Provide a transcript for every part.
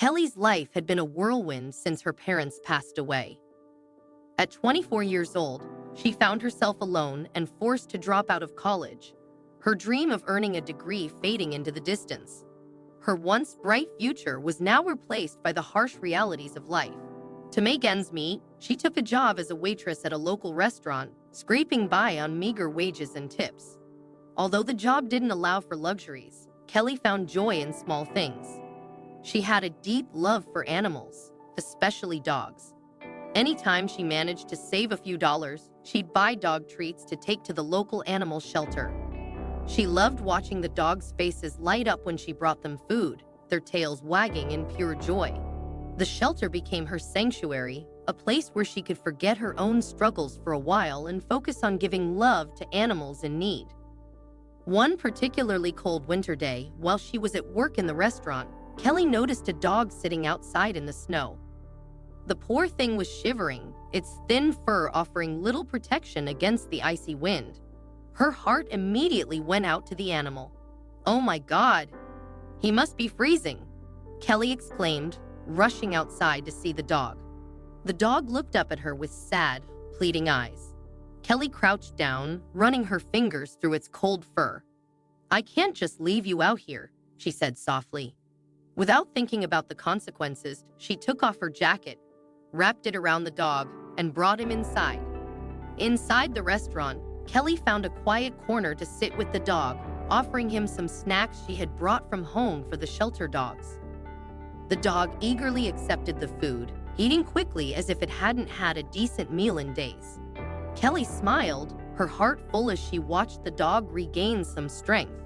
Kelly's life had been a whirlwind since her parents passed away. At 24 years old, she found herself alone and forced to drop out of college, her dream of earning a degree fading into the distance. Her once bright future was now replaced by the harsh realities of life. To make ends meet, she took a job as a waitress at a local restaurant, scraping by on meager wages and tips. Although the job didn't allow for luxuries, Kelly found joy in small things. She had a deep love for animals, especially dogs. Anytime she managed to save a few dollars, she'd buy dog treats to take to the local animal shelter. She loved watching the dogs' faces light up when she brought them food, their tails wagging in pure joy. The shelter became her sanctuary, a place where she could forget her own struggles for a while and focus on giving love to animals in need. One particularly cold winter day, while she was at work in the restaurant, Kelly noticed a dog sitting outside in the snow. The poor thing was shivering, its thin fur offering little protection against the icy wind. Her heart immediately went out to the animal. "Oh my God, he must be freezing," Kelly exclaimed, rushing outside to see the dog. The dog looked up at her with sad, pleading eyes. Kelly crouched down, running her fingers through its cold fur. "I can't just leave you out here," she said softly. Without thinking about the consequences, she took off her jacket, wrapped it around the dog, and brought him inside. Inside the restaurant, Kelly found a quiet corner to sit with the dog, offering him some snacks she had brought from home for the shelter dogs. The dog eagerly accepted the food, eating quickly as if it hadn't had a decent meal in days. Kelly smiled, her heart full as she watched the dog regain some strength.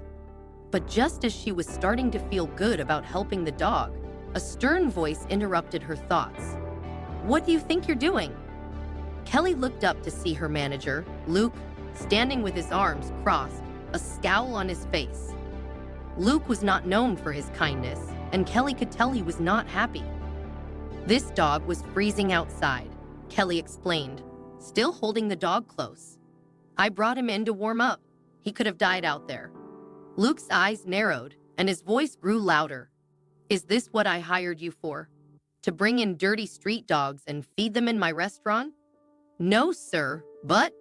But just as she was starting to feel good about helping the dog, a stern voice interrupted her thoughts. "What do you think you're doing?" Kelly looked up to see her manager, Luke, standing with his arms crossed, a scowl on his face. Luke was not known for his kindness, and Kelly could tell he was not happy. "This dog was freezing outside," Kelly explained, still holding the dog close. "I brought him in to warm up. He could have died out there." Luke's eyes narrowed, and his voice grew louder. "Is this what I hired you for? To bring in dirty street dogs and feed them in my restaurant?" "No, sir, but—"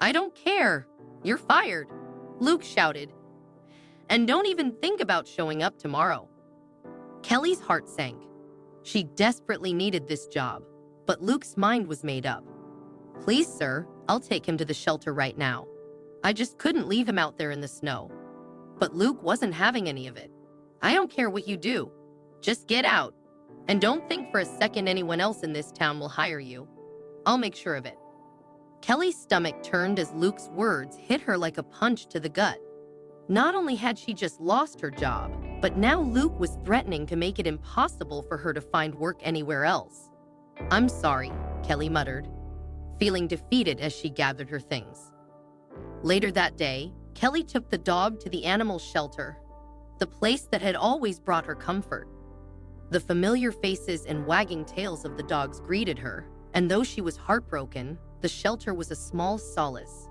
"I don't care. You're fired," Luke shouted. "And don't even think about showing up tomorrow." Kelly's heart sank. She desperately needed this job, but Luke's mind was made up. "Please, sir, I'll take him to the shelter right now. I just couldn't leave him out there in the snow." But Luke wasn't having any of it. "I don't care what you do. Just get out. And don't think for a second anyone else in this town will hire you. I'll make sure of it." Kelly's stomach turned as Luke's words hit her like a punch to the gut. Not only had she just lost her job, but now Luke was threatening to make it impossible for her to find work anywhere else. "I'm sorry," Kelly muttered, feeling defeated as she gathered her things. Later that day, Kelly took the dog to the animal shelter, the place that had always brought her comfort. The familiar faces and wagging tails of the dogs greeted her, and though she was heartbroken, the shelter was a small solace.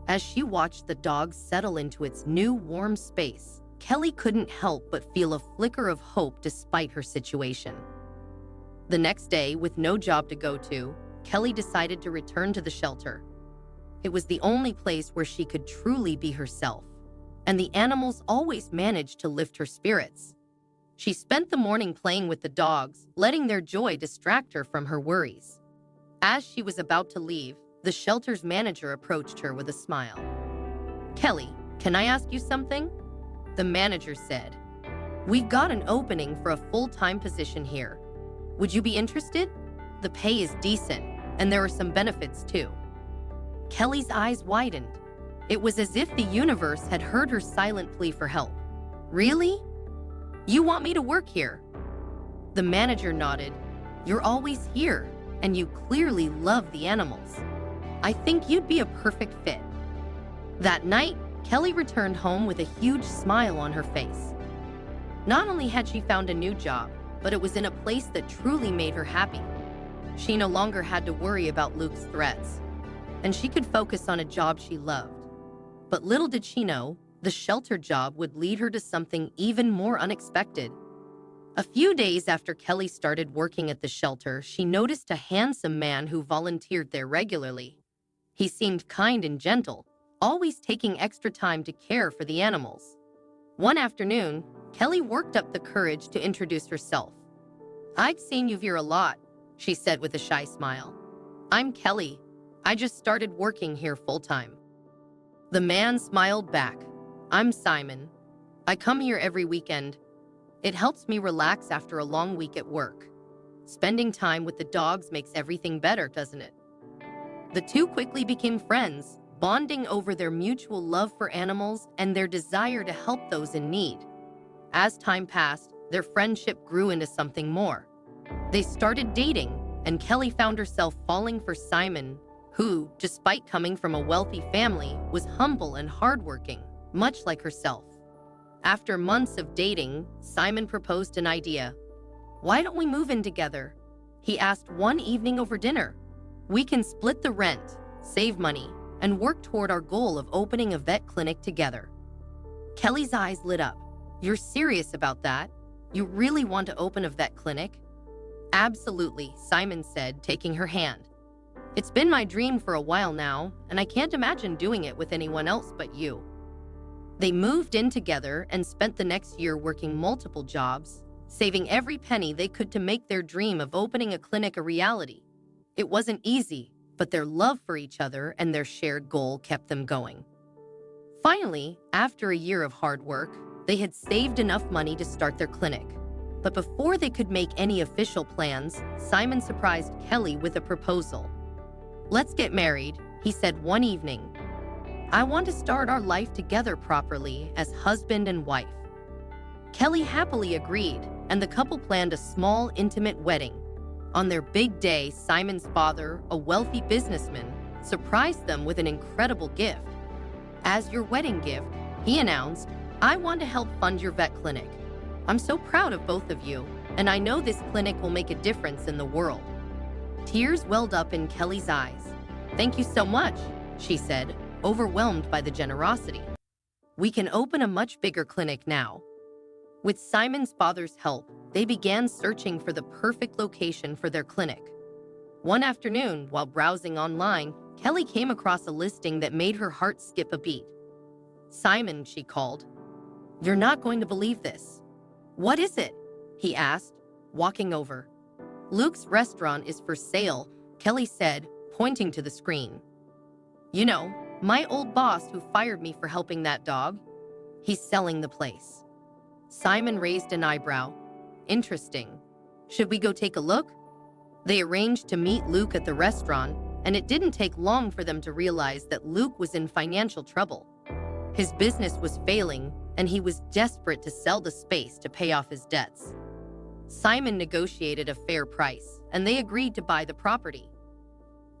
As she watched the dogs settle into its new warm space, Kelly couldn't help but feel a flicker of hope despite her situation. The next day, with no job to go to, Kelly decided to return to the shelter. It was the only place where she could truly be herself, and the animals always managed to lift her spirits. She spent the morning playing with the dogs, letting their joy distract her from her worries. As she was about to leave, the shelter's manager approached her with a smile. "Kelly, can I ask you something?" The manager said. "We've got an opening for a full-time position here. Would you be interested? The pay is decent, and there are some benefits too." Kelly's eyes widened. It was as if the universe had heard her silent plea for help. "Really? You want me to work here?" The manager nodded. "You're always here, and you clearly love the animals. I think you'd be a perfect fit." That night, Kelly returned home with a huge smile on her face. Not only had she found a new job, but it was in a place that truly made her happy. She no longer had to worry about Luke's threats, and she could focus on a job she loved. But little did she know, the shelter job would lead her to something even more unexpected. A few days after Kelly started working at the shelter, she noticed a handsome man who volunteered there regularly. He seemed kind and gentle, always taking extra time to care for the animals. One afternoon, Kelly worked up the courage to introduce herself. "I've seen you here a lot," she said with a shy smile. "I'm Kelly. I just started working here full-time." The man smiled back. "I'm Simon. I come here every weekend. It helps me relax after a long week at work. Spending time with the dogs makes everything better, doesn't it?" The two quickly became friends, bonding over their mutual love for animals and their desire to help those in need. As time passed, their friendship grew into something more. They started dating, and Kelly found herself falling for Simon, who, despite coming from a wealthy family, was humble and hardworking, much like herself. After months of dating, Simon proposed an idea. "Why don't we move in together?" he asked one evening over dinner. "We can split the rent, save money, and work toward our goal of opening a vet clinic together." Kelly's eyes lit up. "You're serious about that? You really want to open a vet clinic?" "Absolutely," Simon said, taking her hand. "It's been my dream for a while now, and I can't imagine doing it with anyone else but you." They moved in together and spent the next year working multiple jobs, saving every penny they could to make their dream of opening a clinic a reality. It wasn't easy, but their love for each other and their shared goal kept them going. Finally, after a year of hard work, they had saved enough money to start their clinic. But before they could make any official plans, Simon surprised Kelly with a proposal. "Let's get married," he said one evening. "I want to start our life together properly as husband and wife." Kelly happily agreed, and the couple planned a small, intimate wedding. On their big day, Simon's father, a wealthy businessman, surprised them with an incredible gift. "As your wedding gift," he announced, "I want to help fund your vet clinic. I'm so proud of both of you, and I know this clinic will make a difference in the world." Tears welled up in Kelly's eyes. "Thank you so much," she said, overwhelmed by the generosity. "We can open a much bigger clinic now." With Simon's father's help, they began searching for the perfect location for their clinic. One afternoon, while browsing online, Kelly came across a listing that made her heart skip a beat. "Simon," she called, "you're not going to believe this." "What is it?" he asked, walking over. "Luke's restaurant is for sale," Kelly said, pointing to the screen. "You know, my old boss who fired me for helping that dog? He's selling the place." Simon raised an eyebrow. "Interesting. Should we go take a look?" They arranged to meet Luke at the restaurant, and it didn't take long for them to realize that Luke was in financial trouble. His business was failing, and he was desperate to sell the space to pay off his debts. Simon negotiated a fair price, and they agreed to buy the property.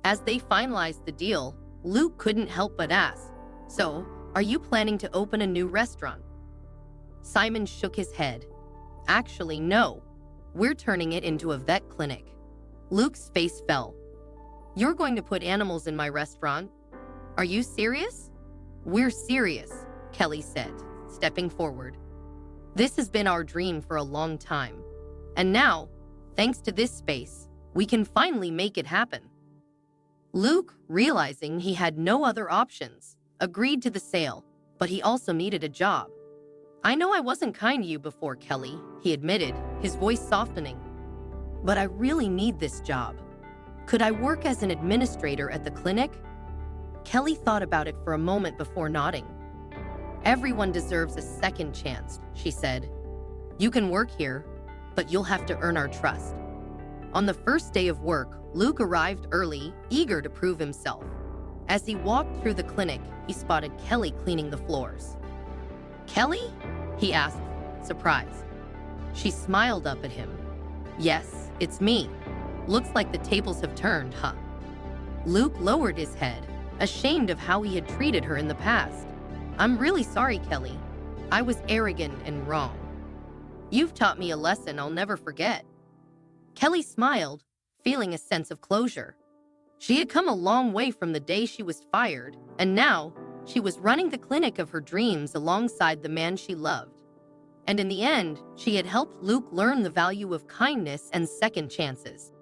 As they finalized the deal, Luke couldn't help but ask, "So, are you planning to open a new restaurant?" Simon shook his head. "Actually, no. We're turning it into a vet clinic." Luke's face fell. "You're going to put animals in my restaurant? Are you serious?" "We're serious," Kelly said, stepping forward. "This has been our dream for a long time. And now, thanks to this space, we can finally make it happen." Luke, realizing he had no other options, agreed to the sale, but he also needed a job. "I know I wasn't kind to you before, Kelly," he admitted, his voice softening. "But I really need this job. Could I work as an administrator at the clinic?" Kelly thought about it for a moment before nodding. "Everyone deserves a second chance," she said. "You can work here, but you'll have to earn our trust." On the first day of work, Luke arrived early, eager to prove himself. As he walked through the clinic, he spotted Kelly cleaning the floors. "Kelly?" he asked, surprised. She smiled up at him. "Yes, it's me. Looks like the tables have turned, huh?" Luke lowered his head, ashamed of how he had treated her in the past. "I'm really sorry, Kelly. I was arrogant and wrong. You've taught me a lesson I'll never forget." Kelly smiled, feeling a sense of closure. She had come a long way from the day she was fired, and now she was running the clinic of her dreams alongside the man she loved. And in the end, she had helped Luke learn the value of kindness and second chances.